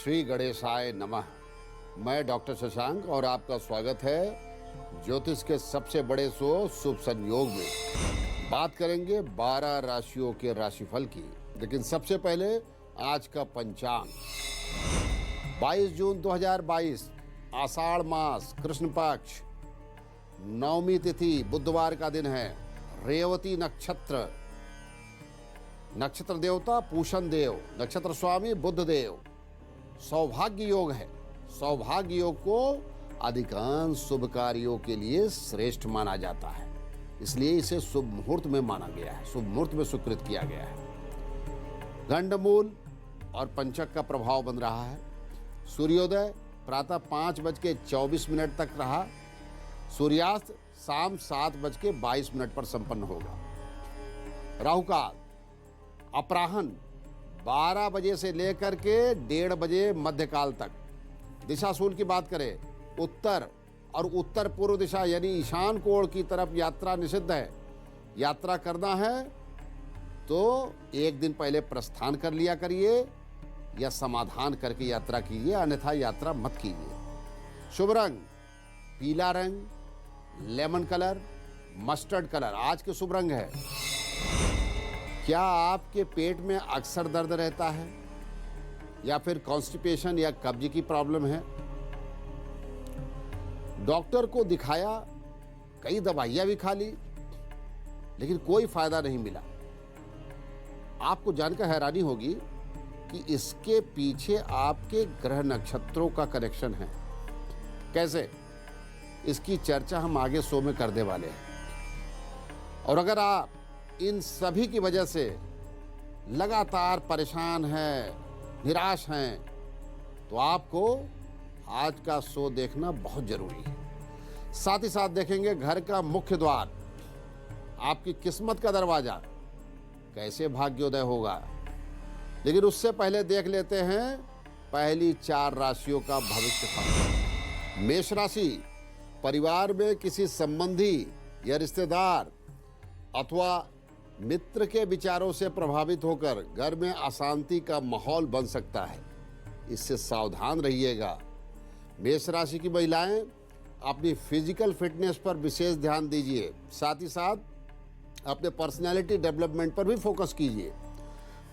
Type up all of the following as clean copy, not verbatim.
श्री गणेशाय नमः। मैं डॉक्टर शशांक और आपका स्वागत है ज्योतिष के सबसे बड़े शो शुभ संयोग में। बात करेंगे 12 राशियों के राशिफल की, लेकिन सबसे पहले आज का पंचांग। 22 जून 2022 आषाढ़ मास कृष्ण पक्ष, नवमी तिथि बुधवार का दिन है। रेवती नक्षत्र, नक्षत्र देवता पूषण देव, नक्षत्र स्वामी बुध देव। सौभाग्य योग है। सौभाग्य योग को अधिकांश शुभ कार्यों के लिए श्रेष्ठ माना जाता है, इसलिए इसे शुभ मुहूर्त में माना गया है, शुभ मुहूर्त में स्वीकृत किया गया है। गंडमूल और पंचक का प्रभाव बन रहा है। सूर्योदय प्रातः 5:24 तक रहा। सूर्यास्त शाम 7:22 पर संपन्न होगा। राहुकाल अपराह्न 12 बजे से लेकर के 1:30 बजे मध्यकाल तक। दिशाशूल की बात करें, उत्तर और उत्तर पूर्व दिशा यानी ईशान कोण की तरफ यात्रा निषिद्ध है। यात्रा करना है तो एक दिन पहले प्रस्थान कर लिया करिए या समाधान करके यात्रा कीजिए, अन्यथा यात्रा मत कीजिए। शुभ रंग पीला रंग, लेमन कलर, मस्टर्ड कलर आज के शुभ रंग है। क्या आपके पेट में अक्सर दर्द रहता है या फिर कॉन्स्टिपेशन या कब्ज की प्रॉब्लम है? डॉक्टर को दिखाया, कई दवाइयां भी खा ली, लेकिन कोई फायदा नहीं मिला। आपको जानकर हैरानी होगी कि इसके पीछे आपके ग्रह नक्षत्रों का कनेक्शन है। कैसे? इसकी चर्चा हम आगे शो में करने वाले हैं। और अगर आप इन सभी की वजह से लगातार परेशान हैं, निराश हैं, तो आपको आज का शो देखना बहुत जरूरी है। साथ ही साथ देखेंगे घर का मुख्य द्वार, आपकी किस्मत का दरवाजा, कैसे भाग्योदय होगा। लेकिन उससे पहले देख लेते हैं पहली 4 राशियों का भविष्यफल। मेष राशि, परिवार में किसी संबंधी या रिश्तेदार अथवा मित्र के विचारों से प्रभावित होकर घर में अशांति का माहौल बन सकता है, इससे सावधान रहिएगा। मेष राशि की महिलाएं अपनी फिजिकल फिटनेस पर विशेष ध्यान दीजिए, साथ ही साथ अपने पर्सनालिटी डेवलपमेंट पर भी फोकस कीजिए।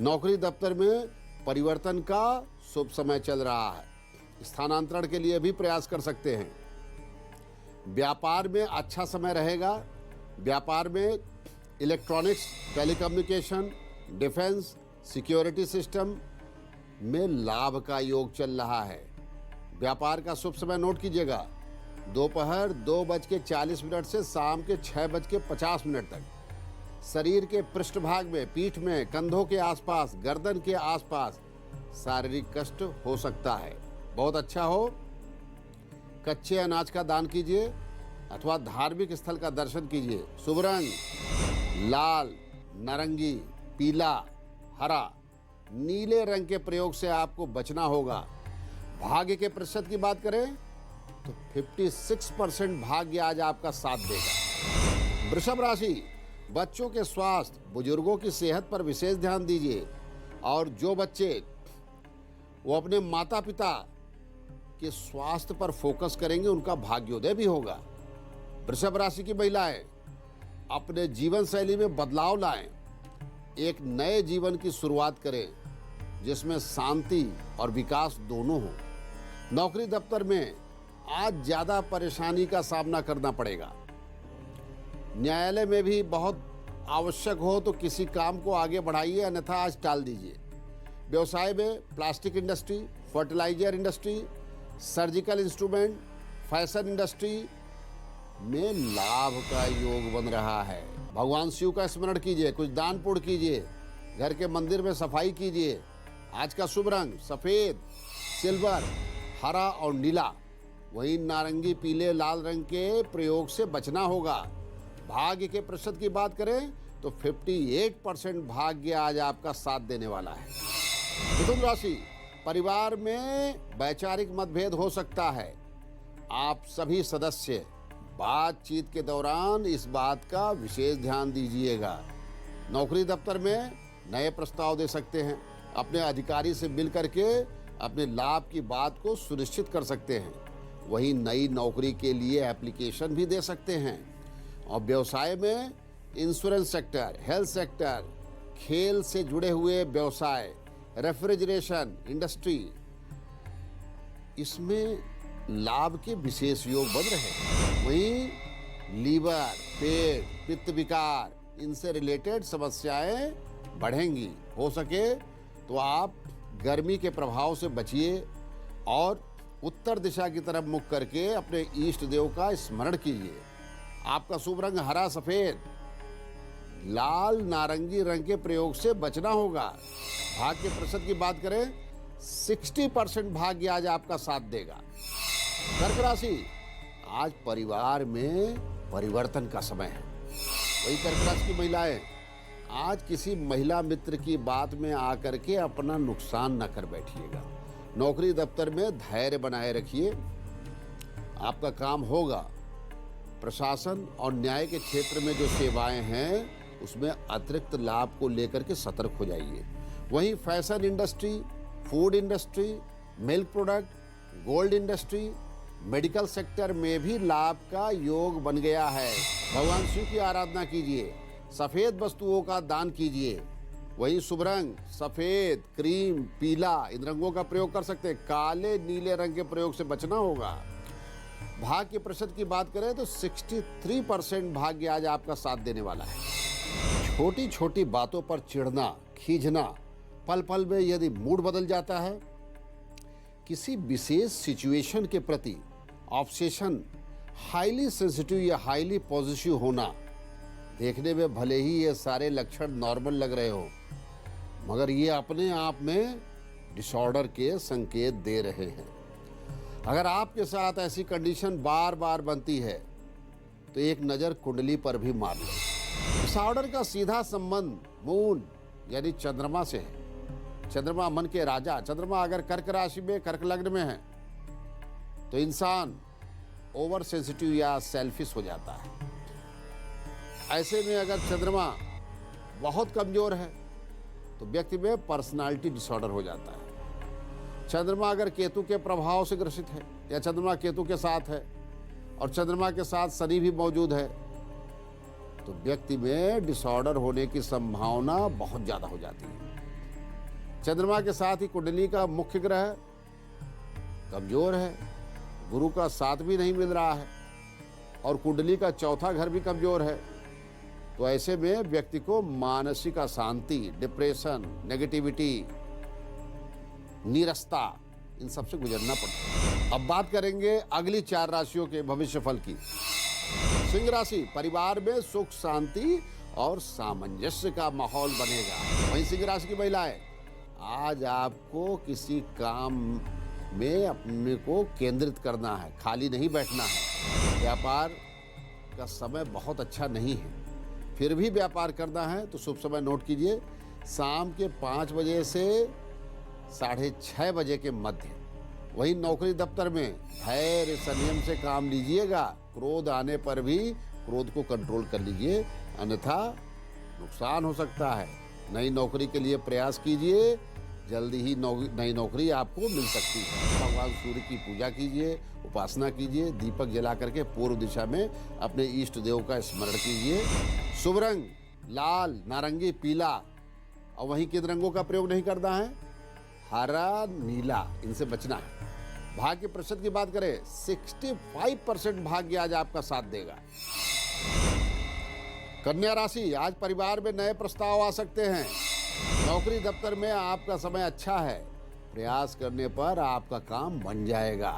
नौकरी दफ्तर में परिवर्तन का शुभ समय चल रहा है, स्थानांतरण के लिए भी प्रयास कर सकते हैं। व्यापार में अच्छा समय रहेगा। व्यापार में electronics, telecommunication, defence, security system में लाभ का योग चल रहा है। व्यापार का शुभ समय नोट कीजिएगा, दोपहर 2:40 से शाम के 6:50 तक। शरीर के पृष्ठभाग में, पीठ में, कंधों के आसपास, गर्दन के आसपास शारीरिक कष्ट हो सकता है। बहुत अच्छा हो कच्चे अनाज का दान कीजिए अथवा धार्मिक स्थल का दर्शन कीजिए। शुभ रंग लाल, नारंगी, पीला, हरा, नीले रंग के प्रयोग से आपको बचना होगा। भाग्य के प्रतिशत की बात करें तो 56% भाग्य आज आपका साथ देगा। वृषभ राशि, बच्चों के स्वास्थ्य, बुजुर्गों की सेहत पर विशेष ध्यान दीजिए। और जो बच्चे वो अपने माता पिता के स्वास्थ्य पर फोकस करेंगे उनका भाग्योदय भी होगा। वृषभ राशि की महिलाएं अपने जीवन शैली में बदलाव लाएं, एक नए जीवन की शुरुआत करें जिसमें शांति और विकास दोनों हो। नौकरी दफ्तर में आज ज्यादा परेशानी का सामना करना पड़ेगा। न्यायालय में भी बहुत आवश्यक हो तो किसी काम को आगे बढ़ाइए, अन्यथा आज टाल दीजिए। व्यवसाय में plastic industry, fertiliser industry, surgical instrument, fashion industry में लाभ का योग बन रहा है। भगवान शिव का स्मरण कीजिए, कुछ दान पुण्य कीजिए, घर के मंदिर में सफाई कीजिए। आज का शुभ रंग सफेद, सिल्वर, हरा और नीला, वहीं नारंगी, पीले, लाल रंग के प्रयोग से बचना होगा। भाग्य के प्रतिशत की बात करें तो 58% भाग्य आज आपका साथ देने वाला है। मिथुन राशि, परिवार में वैचारिक मतभेद हो सकता है। आप सभी सदस्य बातचीत के दौरान इस बात का विशेष ध्यान दीजिएगा। नौकरी दफ्तर में नए प्रस्ताव दे सकते हैं। अपने अधिकारी से मिल करके अपने लाभ की बात को सुनिश्चित कर सकते हैं। वहीं नई नौकरी के लिए एप्लीकेशन भी दे सकते हैं। और व्यवसाय में इंश्योरेंस सेक्टर, हेल्थ सेक्टर, खेल से जुड़े हुए व्यवसाय, रेफ्रिजरेशन इंडस्ट्री, इसमें लाभ के विशेष योग बन रहे हैं। वहीं लीवर, पेट, पित्त विकार, इनसे रिलेटेड समस्याएं बढ़ेंगी। हो सके तो आप गर्मी के प्रभाव से बचिए और उत्तर दिशा की तरफ मुख करके अपने इष्ट देव का स्मरण कीजिए। आपका शुभ रंग हरा, सफेद, लाल, नारंगी रंग के प्रयोग से बचना होगा। भाग्य प्रतिशत की बात करें, 60% भाग्य आज आपका साथ देगा। कर्क राशि, आज परिवार में परिवर्तन का समय है। वही कर्क राशि की महिलाएं, आज किसी महिला मित्र की बात में आकर के अपना नुकसान न कर बैठिएगा। नौकरी दफ्तर में धैर्य बनाए रखिए, आपका काम होगा। प्रशासन और न्याय के क्षेत्र में जो सेवाएं हैं उसमें अतिरिक्त लाभ को लेकर के सतर्क हो जाइए। वहीं fashion industry, food industry, milk product, gold industry, medical sector में भी लाभ का योग बन गया है। भगवान शिव की आराधना कीजिए, सफेद वस्तुओं का दान कीजिए। वही शुभ रंग सफेद, क्रीम, पीला, इन रंगों का प्रयोग कर सकते हैं। काले, नीले रंग के प्रयोग से बचना होगा। भाग्य प्रतिशत की बात करें तो 63% भाग्य आज आपका साथ देने वाला है। छोटी छोटी बातों पर चिढ़ना, खींचना, पल पल में यदि मूड बदल जाता है, किसी विशेष सिचुएशन के प्रति ऑब्सेशन, हाईली सेंसिटिव या हाईली पॉजिटिव होना, देखने में भले ही ये सारे लक्षण नॉर्मल लग रहे हो, मगर ये अपने आप में डिसऑर्डर के संकेत दे रहे हैं। अगर आपके साथ ऐसी कंडीशन बार बार बनती है तो एक नज़र कुंडली पर भी मार लो। डिसऑर्डर का सीधा संबंध मून यानी चंद्रमा से है। चंद्रमा मन के राजा। चंद्रमा अगर कर्क राशि में, कर्क लग्न में है तो इंसान ओवर सेंसिटिव या सेल्फिश हो जाता है। ऐसे में अगर चंद्रमा बहुत कमजोर है तो व्यक्ति में पर्सनालिटी डिसऑर्डर हो जाता है। चंद्रमा अगर केतु के प्रभाव से ग्रसित है या चंद्रमा केतु के साथ है और चंद्रमा के साथ शनि भी मौजूद है तो व्यक्ति में डिसऑर्डर होने की संभावना बहुत ज्यादा हो जाती है। चंद्रमा के साथ ही कुंडली का मुख्य ग्रह कमजोर है, गुरु का साथ भी नहीं मिल रहा है और कुंडली का चौथा घर भी कमजोर है। तो ऐसे में व्यक्ति को मानसिक अशांति, डिप्रेशन, नेगेटिविटी, नीरसता, इन सबसे गुजरना पड़ता है। अब बात करेंगे अगली 4 राशियों के भविष्यफल की। सिंह राशि, परिवार में सुख, शांति और सामंजस्य का माहौल बनेगा। वहीं सिंह राशि की महिलाएं, आज आपको किसी काम में अपने को केंद्रित करना है, खाली नहीं बैठना है। व्यापार का समय बहुत अच्छा नहीं है, फिर भी व्यापार करना है तो शुभ समय नोट कीजिए, शाम के 5 बजे से 6:30 बजे के मध्य। वहीं नौकरी दफ्तर में धैर्य संयम से काम लीजिएगा। क्रोध आने पर भी क्रोध को कंट्रोल कर लीजिए, अन्यथा नुकसान हो सकता है। नई नौकरी के लिए प्रयास कीजिए, जल्दी ही नई नौकरी आपको मिल सकती है। भगवान सूर्य की पूजा कीजिए, उपासना कीजिए, दीपक जला करके पूर्व दिशा में अपने इष्ट देव का स्मरण कीजिए। शुभ रंग लाल, नारंगी, पीला, और वहीं किन रंगों का प्रयोग नहीं करना है, हरा, नीला, इनसे बचना है। भाग्य प्रतिशत की बात करें 65% भाग्य आज आपका साथ देगा। कन्या राशि, आज परिवार में नए प्रस्ताव आ सकते हैं। नौकरी दफ्तर में आपका समय अच्छा है, प्रयास करने पर आपका काम बन जाएगा।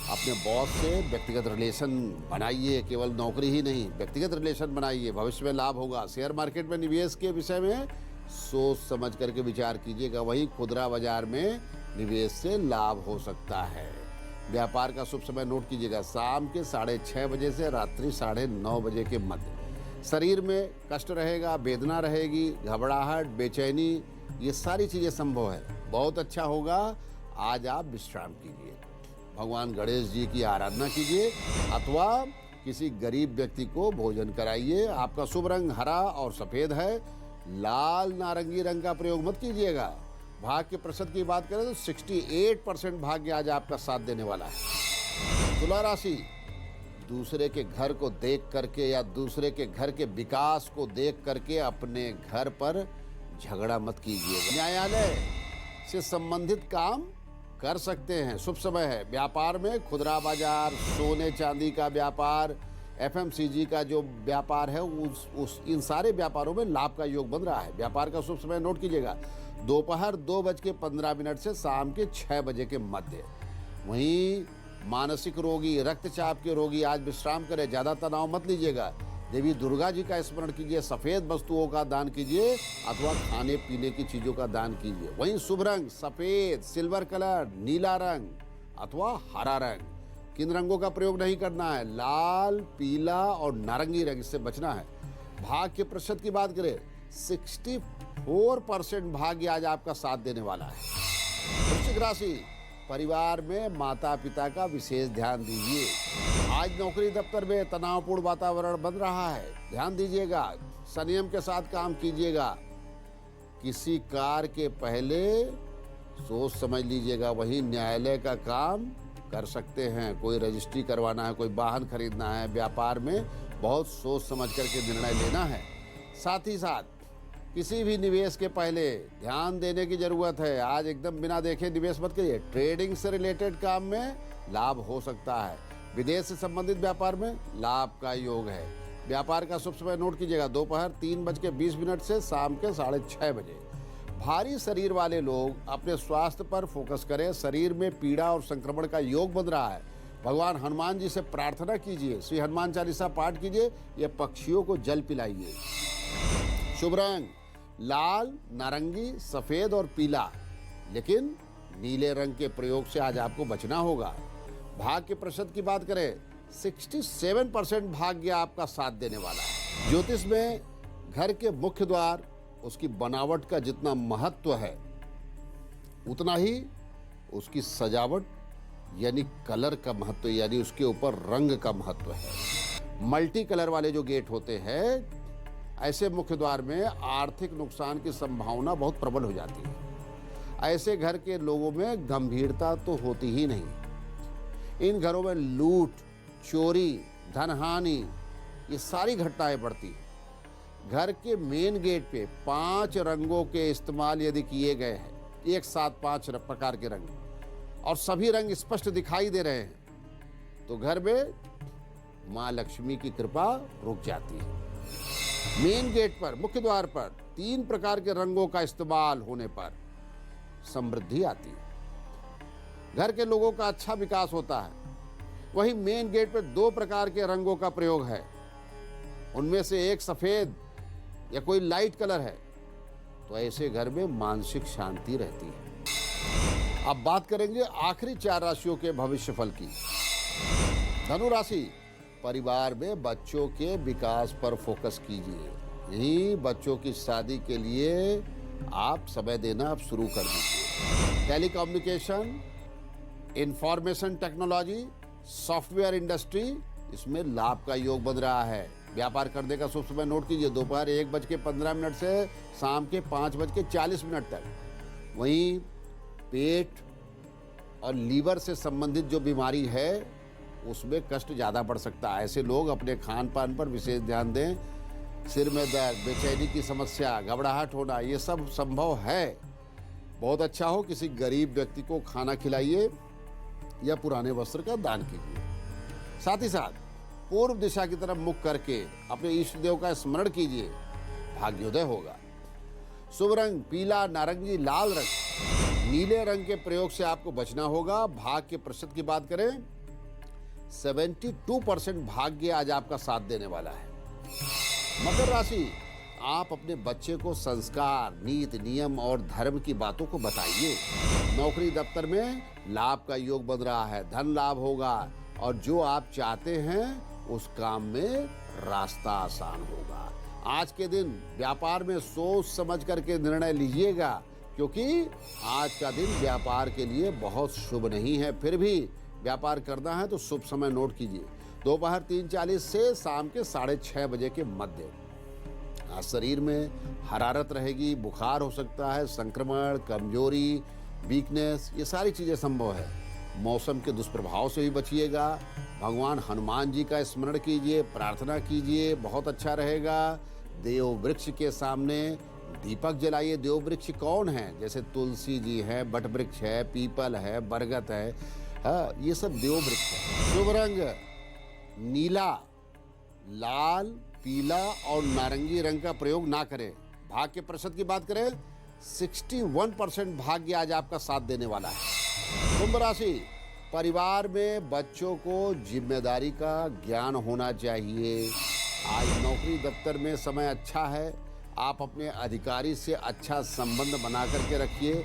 अपने बॉस से व्यक्तिगत रिलेशन बनाइए, केवल नौकरी ही नहीं, व्यक्तिगत रिलेशन बनाइए, भविष्य में लाभ होगा। शेयर मार्केट में निवेश के विषय में सोच समझ करके विचार कीजिएगा। वहीं खुदरा बाजार में निवेश से लाभ हो सकता है। व्यापार का शुभ समय नोट कीजिएगा, शाम के 6:30 बजे से रात्रि 9:30 बजे के मध्य। शरीर में कष्ट रहेगा, वेदना रहेगी, घबराहट, बेचैनी, ये सारी चीज़ें संभव है। बहुत अच्छा होगा, आज आप विश्राम कीजिए, भगवान गणेश जी की आराधना कीजिए अथवा किसी गरीब व्यक्ति को भोजन कराइए। आपका शुभ रंग हरा और सफ़ेद है, लाल नारंगी रंग का प्रयोग मत कीजिएगा। भाग्य प्रतिशत की बात करें तो 68% भाग्य आज आपका साथ देने वाला है। तुला राशि, दूसरे के घर को देख करके या दूसरे के घर के विकास को देख करके अपने घर पर झगड़ा मत कीजिएगा। न्यायालय से संबंधित काम कर सकते हैं, शुभ समय है। व्यापार में खुदरा बाजार, सोने चांदी का व्यापार, एफएमसीजी का जो व्यापार है इन सारे व्यापारों में लाभ का योग बन रहा है। व्यापार का शुभ समय नोट कीजिएगा, दोपहर 2:15 से शाम के 6 बजे के मध्य। वहीं मानसिक रोगी, रक्तचाप के रोगी आज विश्राम करें, ज़्यादा तनाव मत लीजिएगा। देवी दुर्गा जी का स्मरण कीजिए, सफ़ेद वस्तुओं का दान कीजिए अथवा खाने पीने की चीज़ों का दान कीजिए। वहीं शुभ रंग सफ़ेद, सिल्वर कलर, नीला रंग अथवा हरा रंग। किन रंगों का प्रयोग नहीं करना है? लाल, पीला और नारंगी रंग, इससे बचना है। भाग्य प्रतिशत की बात करें 64% भाग्य आज आपका साथ देने वाला है। वृश्चिक राशि, परिवार में माता पिता का विशेष ध्यान दीजिए। आज नौकरी दफ्तर में तनावपूर्ण वातावरण बन रहा है, ध्यान दीजिएगा, संयम के साथ काम कीजिएगा। किसी कार्य के पहले सोच समझ लीजिएगा। वहीं न्यायालय का काम कर सकते हैं, कोई रजिस्ट्री करवाना है, कोई वाहन खरीदना है, व्यापार में बहुत सोच समझ करके निर्णय लेना है। साथ ही साथ किसी भी निवेश के पहले ध्यान देने की जरूरत है। आज एकदम बिना देखे निवेश मत करिए। ट्रेडिंग से रिलेटेड काम में लाभ हो सकता है। विदेश से संबंधित व्यापार में लाभ का योग है। व्यापार का शुभ समय नोट कीजिएगा, दोपहर 3:20 से शाम के 6:30 बजे। भारी शरीर वाले लोग अपने स्वास्थ्य पर फोकस करें। शरीर में पीड़ा और संक्रमण का योग बन रहा है। भगवान हनुमान जी से प्रार्थना कीजिए, श्री हनुमान चालीसा पाठ कीजिए, या पक्षियों को जल पिलाइए। शुभ रंग लाल, नारंगी, सफेद और पीला, लेकिन नीले रंग के प्रयोग से आज आपको बचना होगा। भाग्य प्रतिशत की बात करें 67% भाग्य आपका साथ देने वाला है। ज्योतिष में घर के मुख्य द्वार, उसकी बनावट का जितना महत्व है उतना ही उसकी सजावट यानी कलर का महत्व, यानी उसके ऊपर रंग का महत्व है। मल्टी कलर वाले जो गेट होते हैं, ऐसे मुख्य द्वार में आर्थिक नुकसान की संभावना बहुत प्रबल हो जाती है। ऐसे घर के लोगों में गंभीरता तो होती ही नहीं। इन घरों में लूट, चोरी, धनहानि, ये सारी घटनाएं बढ़ती हैं। घर के मेन गेट पे 5 रंगों के इस्तेमाल यदि किए गए हैं, एक साथ 5 प्रकार के रंग, और सभी रंग स्पष्ट दिखाई दे रहे हैं, तो घर में माँ लक्ष्मी की कृपा रुक जाती है। मेन गेट पर, मुख्य द्वार पर 3 प्रकार के रंगों का इस्तेमाल होने पर समृद्धि आती है, घर के लोगों का अच्छा विकास होता है। वहीं मेन गेट पर 2 प्रकार के रंगों का प्रयोग है, उनमें से एक सफेद या कोई लाइट कलर है, तो ऐसे घर में मानसिक शांति रहती है। अब बात करेंगे आखिरी 4 राशियों के भविष्यफल की। धनु राशि, परिवार में बच्चों के विकास पर फोकस कीजिए। यही बच्चों की शादी के लिए आप समय देना अब शुरू कर दीजिए। Telecommunication, information technology, software industry, इसमें लाभ का योग बन रहा है। व्यापार करने का शुभ समय नोट कीजिए, दोपहर 1:15 से शाम के 5:40 तक। वहीं पेट और लीवर से संबंधित जो बीमारी है उसमें कष्ट ज़्यादा बढ़ सकता है। ऐसे लोग अपने खान पान पर विशेष ध्यान दें। सिर में दर्द, बेचैनी की समस्या, घबराहट होना, ये सब संभव है। बहुत अच्छा हो किसी गरीब व्यक्ति को खाना खिलाइए या पुराने वस्त्र का दान कीजिए। साथ ही साथ पूर्व दिशा की तरफ मुख करके अपने इष्ट देव का स्मरण कीजिए, भाग्योदय होगा। शुभ रंग पीला, नारंगी, लाल रंग, नीले रंग के प्रयोग से आपको बचना होगा। भाग्य प्रतिशत की बात करें 72% भाग्य आज आपका साथ देने वाला है। मकर राशि, आप अपने बच्चे को संस्कार, नीति, नियम और धर्म की बातों को बताइए। नौकरी दफ्तर में लाभ का योग बन रहा है, धन लाभ होगा और जो आप चाहते हैं उस काम में रास्ता आसान होगा। आज के दिन व्यापार में सोच समझ करके निर्णय लीजिएगा, क्योंकि आज का दिन व्यापार के लिए बहुत शुभ नहीं है। फिर भी व्यापार करना है तो शुभ समय नोट कीजिए, दोपहर 3:40 से शाम के 6:30 बजे के मध्य। आज शरीर में हरारत रहेगी, बुखार हो सकता है, संक्रमण, कमजोरी, वीकनेस, ये सारी चीज़ें संभव है। मौसम के दुष्प्रभाव से भी बचिएगा। भगवान हनुमान जी का स्मरण कीजिए, प्रार्थना कीजिए, बहुत अच्छा रहेगा। देव वृक्ष के सामने दीपक जलाइए। देव वृक्ष कौन है? जैसे तुलसी जी है, बट वृक्ष है, पीपल है, बरगद है, हाँ, ये सब देव वृक्ष है। शुभ रंग नीला, लाल, पीला और नारंगी रंग का प्रयोग ना करें। भाग्य के प्रतिशत की बात करें, 61% भाग्य आज आपका साथ देने वाला है। कुंभ राशि, परिवार में बच्चों को जिम्मेदारी का ज्ञान होना चाहिए। आज नौकरी दफ्तर में समय अच्छा है। आप अपने अधिकारी से अच्छा संबंध बना करके रखिए।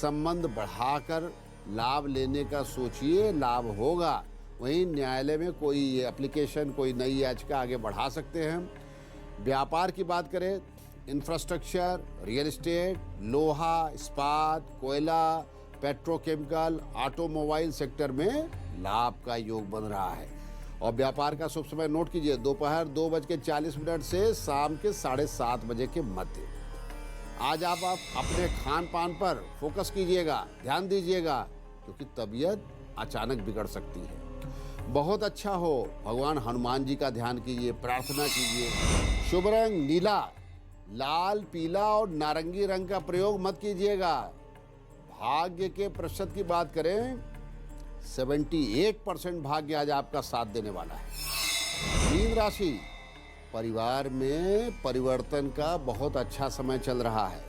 संबंध बढ़ाकर लाभ लेने का सोचिए, लाभ होगा। वहीं न्यायालय में कोई एप्लीकेशन, कोई नई याचिका आगे बढ़ा सकते हैं। व्यापार की बात करें, इंफ्रास्ट्रक्चर, रियल एस्टेट, लोहा, इस्पात, कोयला, पेट्रोकेमिकल, ऑटोमोबाइल सेक्टर में लाभ का योग बन रहा है। और व्यापार का शुभ समय नोट कीजिए, दोपहर 2:40 से शाम के 7:30 बजे के मध्य। आज आप अपने खान पान पर फोकस कीजिएगा, ध्यान दीजिएगा, क्योंकि तबीयत अचानक बिगड़ सकती है। बहुत अच्छा हो, भगवान हनुमान जी का ध्यान कीजिए, प्रार्थना कीजिए। शुभ रंग नीला, लाल, पीला और नारंगी रंग का प्रयोग मत कीजिएगा। भाग्य के प्रतिशत की बात करें, 78% भाग्य आज आपका साथ देने वाला है। मीन राशि, परिवार में परिवर्तन का बहुत अच्छा समय चल रहा है।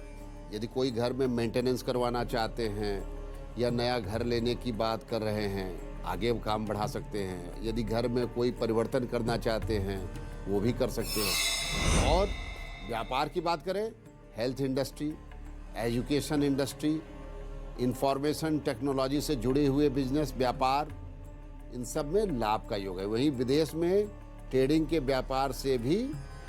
यदि कोई घर में मेंटेनेंस करवाना चाहते हैं या नया घर लेने की बात कर रहे हैं, आगे काम बढ़ा सकते हैं। यदि घर में कोई परिवर्तन करना चाहते हैं, वो भी कर सकते हैं। और व्यापार की बात करें, health industry, education industry, information technology से जुड़े हुए बिजनेस, व्यापार, इन सब में लाभ का योग है। वहीं विदेश में ट्रेडिंग के व्यापार से भी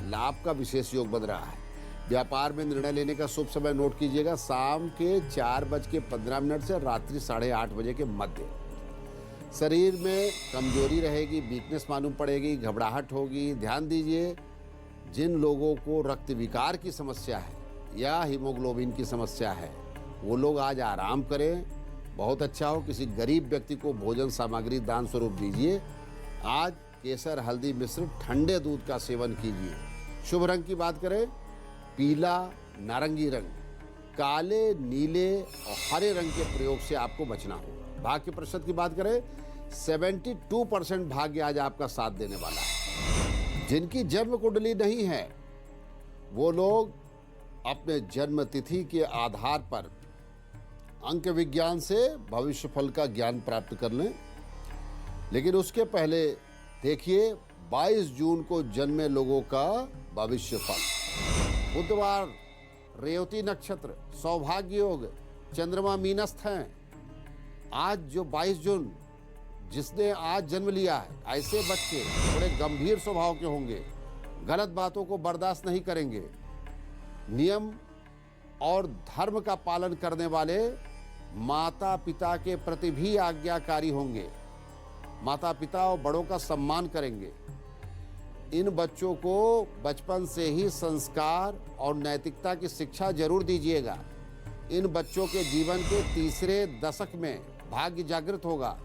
लाभ का विशेष योग बन रहा है। व्यापार में निर्णय लेने का शुभ समय नोट कीजिएगा, शाम के 4:15 से रात्रि 8:30 बजे के मध्य। शरीर में कमजोरी रहेगी, वीकनेस मालूम पड़ेगी, घबराहट होगी। ध्यान दीजिए, जिन लोगों को रक्त विकार की समस्या है या हीमोग्लोबिन की समस्या है, वो लोग आज आराम करें। बहुत अच्छा हो, किसी गरीब व्यक्ति को भोजन सामग्री दान स्वरूप दीजिए। आज केसर, हल्दी मिश्रित ठंडे दूध का सेवन कीजिए। शुभ रंग की बात करें, पीला, नारंगी रंग, काले, नीले और हरे रंग के प्रयोग से आपको बचना होगा। भाग्य के प्रतिशत की बात करें, 72% भाग्य आज आपका साथ देने वाला है। जिनकी जन्म कुंडली नहीं है, वो लोग अपने जन्म तिथि के आधार पर अंक विज्ञान से भविष्य फल का ज्ञान प्राप्त कर लें। लेकिन उसके पहले देखिए 22 जून को जन्मे लोगों का भविष्य फल। बुधवार, रेवती नक्षत्र, सौभाग्य योग, चंद्रमा मीनस्थ हैं। आज जो 22 जून जिसने आज जन्म लिया है, ऐसे बच्चे बड़े गंभीर स्वभाव के होंगे, गलत बातों को बर्दाश्त नहीं करेंगे, नियम और धर्म का पालन करने वाले माता पिता के प्रति भी आज्ञाकारी होंगे, माता पिता और बड़ों का सम्मान करेंगे। इन बच्चों को बचपन से ही संस्कार और नैतिकता की शिक्षा जरूर दीजिएगा। इन बच्चों के जीवन के तीसरे दशक में भाग्य जागृत होगा।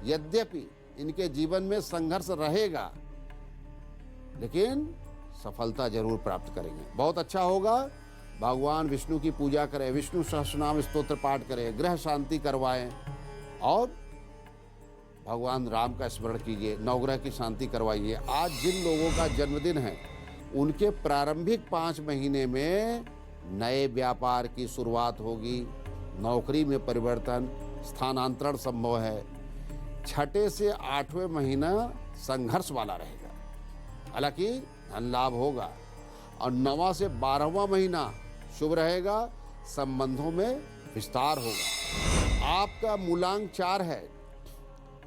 यद्यपि इनके जीवन में संघर्ष रहेगा, लेकिन सफलता जरूर प्राप्त करेंगे। बहुत अच्छा होगा। भगवान विष्णु की पूजा करें, विष्णु सहस्रनाम स्तोत्र पाठ करें, ग्रह शांति करवाएं और भगवान राम का स्मरण कीजिए, नवग्रह की शांति करवाइए। आज जिन लोगों का जन्मदिन है, उनके प्रारंभिक 5 महीने में नए व्यापार की शुरुआत होगी, नौकरी में परिवर्तन, स्थानांतरण संभव है। 6 से 8वें महीना संघर्ष वाला रहेगा, हालांकि धन लाभ होगा। और 9वां से 12वां महीना शुभ रहेगा, संबंधों में विस्तार होगा। आपका मूलांक 4 है।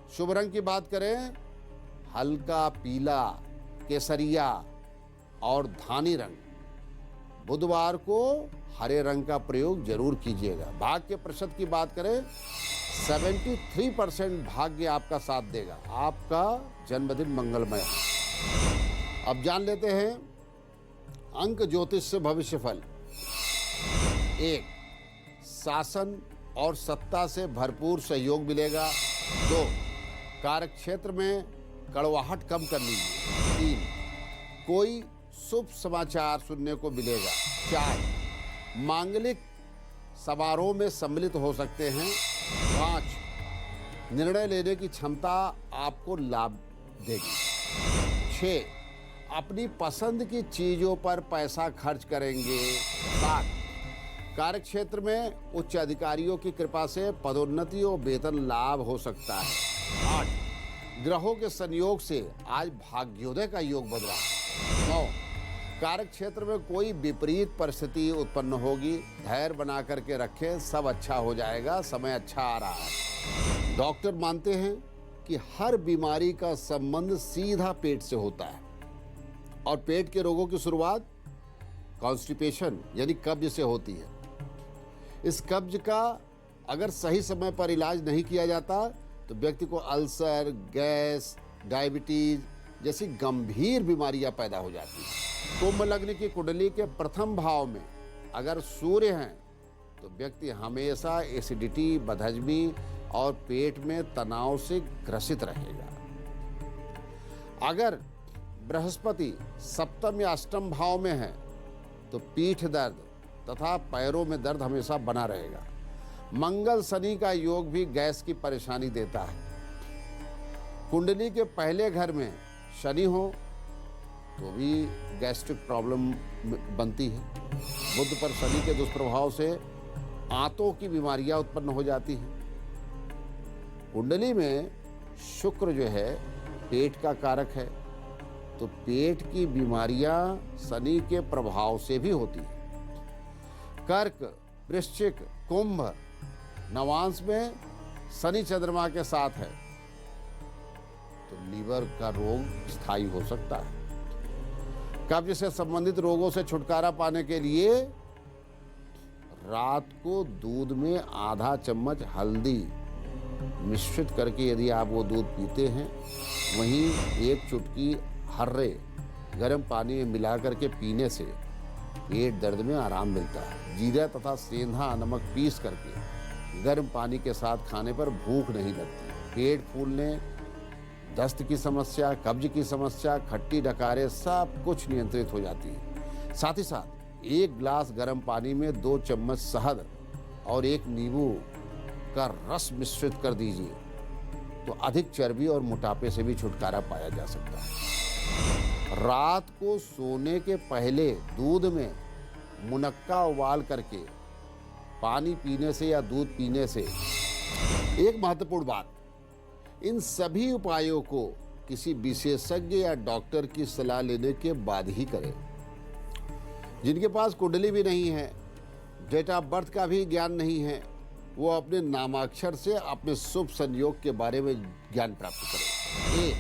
शुभ रंग की बात करें, हल्का पीला, केसरिया और धानी रंग। बुधवार को हरे रंग का प्रयोग जरूर कीजिएगा। भाग्य के प्रतिशत की बात करें, 73% भाग्य आपका साथ देगा। आपका जन्मदिन मंगलमय। अब जान लेते हैं अंक ज्योतिष से भविष्य फल। 1, शासन और सत्ता से भरपूर सहयोग मिलेगा। 2, कार्यक्षेत्र में कड़वाहट कम कर लीजिए। 3, कोई शुभ समाचार सुनने को मिलेगा। 4, मांगलिक समारोह में सम्मिलित हो सकते हैं। 5, निर्णय लेने की क्षमता आपको लाभ देगी। 6, अपनी पसंद की चीजों पर पैसा खर्च करेंगे। 7, कार्यक्षेत्र में उच्च अधिकारियों की कृपा से पदोन्नति और वेतन लाभ हो सकता है। 8, ग्रहों के संयोग से आज भाग्योदय का योग बन रहा है। 9, कार्यक्षेत्र में कोई विपरीत परिस्थिति उत्पन्न होगी। धैर्य बना करके रखें, सब अच्छा हो जाएगा, समय अच्छा आ रहा है। डॉक्टर मानते हैं कि हर बीमारी का संबंध सीधा पेट से होता है और पेट के रोगों की शुरुआत कॉन्स्टिपेशन यानी कब्ज से होती है। इस कब्ज का अगर सही समय पर इलाज नहीं किया जाता तो व्यक्ति को अल्सर, गैस, डायबिटीज जैसी गंभीर बीमारियां पैदा हो जाती हैं। कुंभ लग्न की कुंडली के प्रथम भाव में अगर सूर्य हैं तो व्यक्ति हमेशा एसिडिटी, बदहजमी और पेट में तनाव से ग्रसित रहेगा। अगर बृहस्पति सप्तम या अष्टम भाव में है तो पीठ दर्द तथा पैरों में दर्द हमेशा बना रहेगा। मंगल शनि का योग भी गैस की परेशानी देता है। कुंडली के पहले घर में शनि हो तो भी गैस्ट्रिक प्रॉब्लम बनती है। बुध पर शनि के दुष्प्रभाव से आंतों की बीमारियां उत्पन्न हो जाती हैं। कुंडली में शुक्र जो है पेट का कारक है, तो पेट की बीमारियां शनि के प्रभाव से भी होती हैं। कर्क, वृश्चिक, कुंभ नवांश में शनि चंद्रमा के साथ है तो लीवर का रोग स्थायी हो सकता है। कब्ज से संबंधित रोगों से छुटकारा पाने के लिए रात को दूध में आधा चम्मच हल्दी मिश्रित करके यदि आप वो दूध पीते हैं, वहीं एक चुटकी हर्रे गर्म पानी में मिला करके पीने से पेट दर्द में आराम मिलता है। जीरा तथा सेंधा नमक पीस करके गर्म पानी के साथ खाने पर भूख नहीं लगती। पेट फूलने, दस्त की समस्या, कब्ज की समस्या, खट्टी डकारे सब कुछ नियंत्रित हो जाती है। साथ ही साथ 1 गिलास गर्म पानी में 2 चम्मच शहद और 1 नींबू का रस मिश्रित कर दीजिए तो अधिक चर्बी और मोटापे से भी छुटकारा पाया जा सकता है। रात को सोने के पहले दूध में मुनक्का उबाल करके पानी पीने से या दूध पीने से, एक महत्वपूर्ण बात, इन सभी उपायों को किसी विशेषज्ञ या डॉक्टर की सलाह लेने के बाद ही करें। जिनके पास कुंडली भी नहीं है, डेट ऑफ बर्थ का भी ज्ञान नहीं है, वो अपने नामाक्षर से अपने शुभ संयोग के बारे में ज्ञान प्राप्त करें।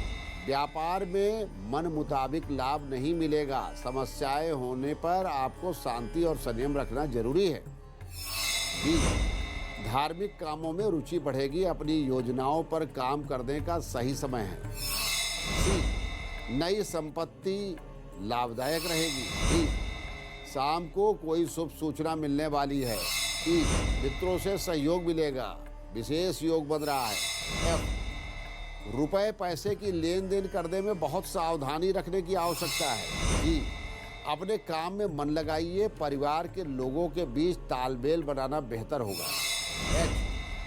व्यापार में मन मुताबिक लाभ नहीं मिलेगा। समस्याएं होने पर आपको शांति और संयम रखना जरूरी है। धार्मिक कामों में रुचि बढ़ेगी। अपनी योजनाओं पर काम करने का सही समय है। नई संपत्ति लाभदायक रहेगी। शाम को कोई शुभ सूचना मिलने वाली है। मित्रों से सहयोग मिलेगा। विशेष योग बन रहा है। रुपए पैसे की लेन देन करने में बहुत सावधानी रखने की आवश्यकता है। अपने काम में मन लगाइए। परिवार के लोगों के बीच तालमेल बनाना बेहतर होगा।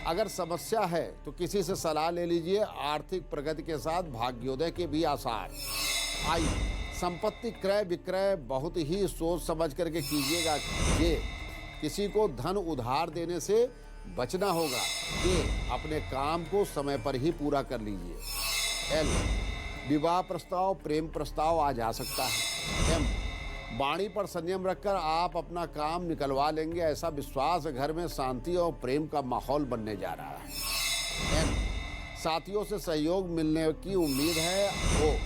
अगर समस्या है तो किसी से सलाह ले लीजिए। आर्थिक प्रगति के साथ भाग्योदय के भी आसार। संपत्ति क्रय विक्रय बहुत ही सोच समझ करके कीजिएगा। ये किसी को धन उधार देने से बचना होगा। ये अपने काम को समय पर ही पूरा कर लीजिए। विवाह प्रस्ताव, प्रेम प्रस्ताव आज आ सकता है। वाणी पर संयम रखकर आप अपना काम निकलवा लेंगे। ऐसा विश्वास घर में शांति और प्रेम का माहौल बनने जा रहा है। साथियों से सहयोग मिलने की उम्मीद है।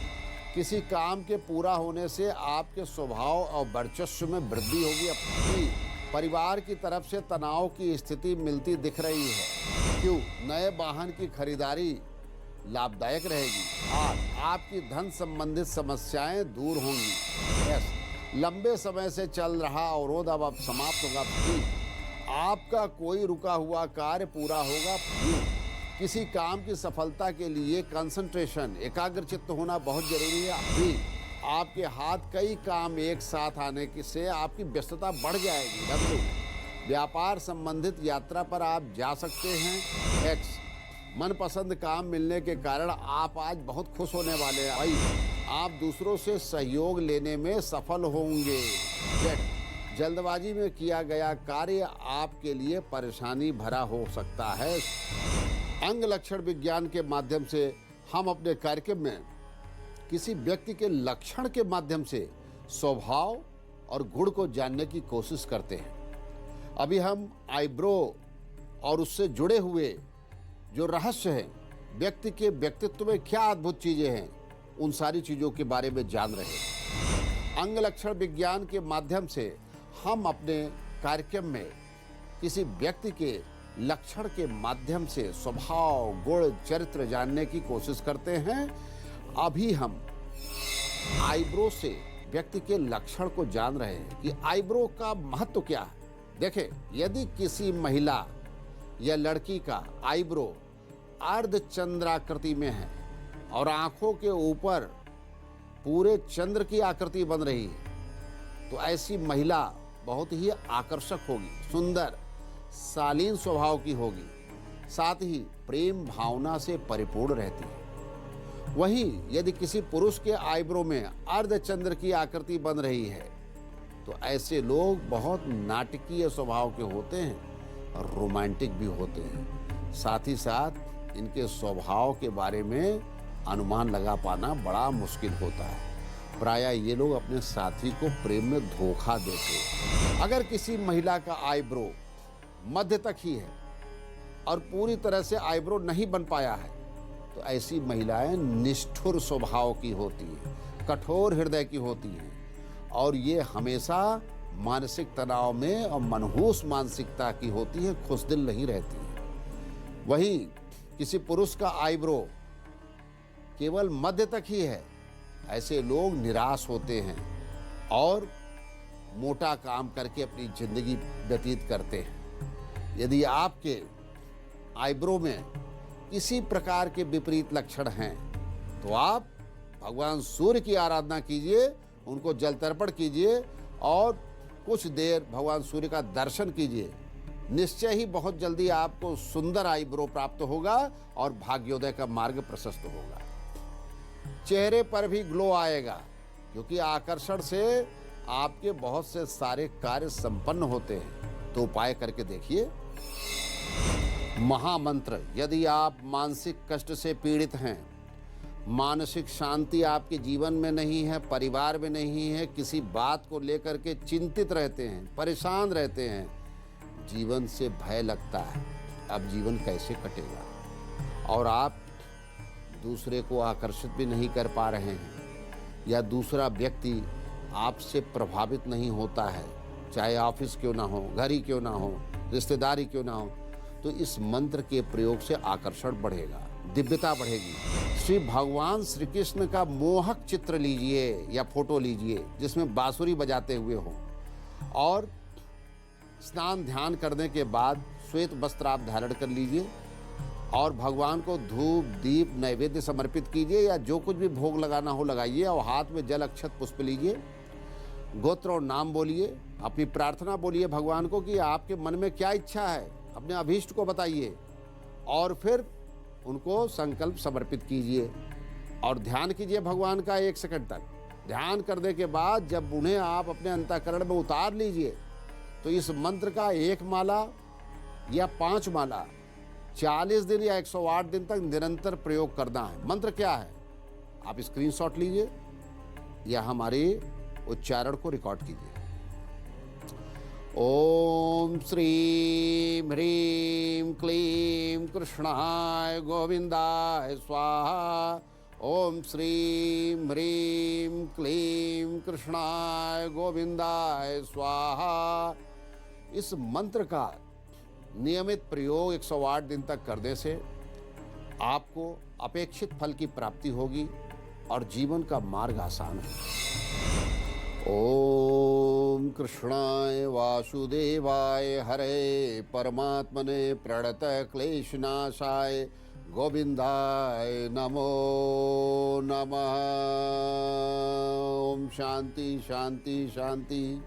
किसी काम के पूरा होने से आपके स्वभाव और वर्चस्व में वृद्धि होगी। अपनी परिवार की तरफ से तनाव की स्थिति मिलती दिख रही है। क्यों? नए वाहन की खरीदारी लाभदायक रहेगी। आपकी धन संबंधित समस्याएं दूर होंगी। लंबे समय से चल रहा अवरोध अब समाप्त होगा। आपका कोई रुका हुआ कार्य पूरा होगा। किसी काम की सफलता के लिए कंसंट्रेशन, एकाग्रचित्त होना बहुत जरूरी है। आपके हाथ कई काम एक साथ आने से आपकी व्यस्तता बढ़ जाएगी। व्यापार संबंधित यात्रा पर आप जा सकते हैं। एक्स, मनपसंद काम मिलने के कारण आप आज बहुत खुश होने वाले हैं। भाई, आप दूसरों से सहयोग लेने में सफल होंगे। जल्दबाजी में किया गया कार्य आपके लिए परेशानी भरा हो सकता है। अंग लक्षण विज्ञान के माध्यम से हम अपने कार्यक्रम में किसी व्यक्ति के लक्षण के माध्यम से स्वभाव और गुण को जानने की कोशिश करते हैं। अभी हम आईब्रो और उससे जुड़े हुए जो रहस्य हैं, व्यक्ति के व्यक्तित्व में क्या अद्भुत चीजें हैं, उन सारी चीजों के बारे में जान रहे हैं। अंग लक्षण विज्ञान के माध्यम से हम अपने कार्यक्रम में किसी व्यक्ति के लक्षण के माध्यम से स्वभाव, गुण, चरित्र जानने की कोशिश करते हैं। अभी हम आईब्रो से व्यक्ति के लक्षण को जान रहे हैं कि आईब्रो का महत्व क्या है। देखें, यदि किसी महिला या लड़की का आईब्रो अर्धचंद्राकृति में है और आंखों के ऊपर पूरे चंद्र की आकृति बन रही है, तो ऐसी महिला बहुत ही आकर्षक होगी, सुंदर, शालीन स्वभाव की होगी, साथ ही प्रेम भावना से परिपूर्ण रहती है। वहीं यदि किसी पुरुष के आईब्रो में अर्धचंद्र की आकृति बन रही है, तो ऐसे लोग बहुत नाटकीय स्वभाव के होते हैं और रोमांटिक भी होते हैं। साथ ही साथ इनके स्वभाव के बारे में अनुमान लगा पाना बड़ा मुश्किल होता है। प्रायः ये लोग अपने साथी को प्रेम में धोखा देते हैं। अगर किसी महिला का आईब्रो मध्य तक ही है और पूरी तरह से आईब्रो नहीं बन पाया है, तो ऐसी महिलाएं निष्ठुर स्वभाव की होती हैं, कठोर हृदय की होती हैं और ये हमेशा मानसिक तनाव में और मनहूस मानसिकता की होती है, खुशदिल नहीं रहती है। वहीं किसी पुरुष का आईब्रो केवल मध्य तक ही है, ऐसे लोग निराश होते हैं और मोटा काम करके अपनी जिंदगी व्यतीत करते हैं। यदि आपके आईब्रो में किसी प्रकार के विपरीत लक्षण हैं, तो आप भगवान सूर्य की आराधना कीजिए, उनको जल तर्पण कीजिए और कुछ देर भगवान सूर्य का दर्शन कीजिए। निश्चय ही बहुत जल्दी आपको सुंदर आईब्रो प्राप्त होगा और भाग्योदय का मार्ग प्रशस्त होगा। चेहरे पर भी ग्लो आएगा, क्योंकि आकर्षण से आपके बहुत से सारे कार्य संपन्न होते हैं। तो उपाय करके देखिए। महामंत्र, यदि आप मानसिक कष्ट से पीड़ित हैं, मानसिक शांति आपके जीवन में नहीं है, परिवार में नहीं है, किसी बात को लेकर के चिंतित रहते हैं, परेशान रहते हैं, जीवन से भय लगता है, अब जीवन कैसे कटेगा, और आप दूसरे को आकर्षित भी नहीं कर पा रहे हैं, या दूसरा व्यक्ति आपसे प्रभावित नहीं होता है, चाहे ऑफिस क्यों ना हो, घर ही क्यों ना हो, रिश्तेदारी क्यों ना हो, तो इस मंत्र के प्रयोग से आकर्षण बढ़ेगा, दिव्यता बढ़ेगी। श्री भगवान श्री कृष्ण का मोहक चित्र लीजिए या फोटो लीजिए जिसमें बांसुरी बजाते हुए हो, और स्नान ध्यान करने के बाद श्वेत वस्त्र आप धारण कर लीजिए और भगवान को धूप दीप नैवेद्य समर्पित कीजिए, या जो कुछ भी भोग लगाना हो लगाइए, और हाथ में जल अक्षत पुष्प लीजिए, गोत्र और नाम बोलिए, अपनी प्रार्थना बोलिए भगवान को कि आपके मन में क्या इच्छा है, अपने अभीष्ट को बताइए, और फिर उनको संकल्प समर्पित कीजिए और ध्यान कीजिए भगवान का 1 सेकंड तक। ध्यान करने के बाद जब उन्हें आप अपने अंतःकरण में उतार लीजिए, तो इस मंत्र का 1 माला या 5 माला 40 दिन या 108 दिन तक निरंतर प्रयोग करना है। मंत्र क्या है, आप स्क्रीनशॉट लीजिए या हमारे उच्चारण को रिकॉर्ड कीजिए। ओम श्रीं ह्रीं क्लीं कृष्णाय गोविंदाय स्वाहा। ओम श्रीं ह्रीं क्लीं कृष्णाय गोविंदाय स्वाहा। इस मंत्र का नियमित प्रयोग 108 दिन तक करने से आपको अपेक्षित फल की प्राप्ति होगी और जीवन का मार्ग आसान है। ओम कृष्णाय वासुदेवाय हरे परमात्मने प्रणत क्लेशनाशाय गोविंदाय नमो नमः। ओम शांति शांति शांति।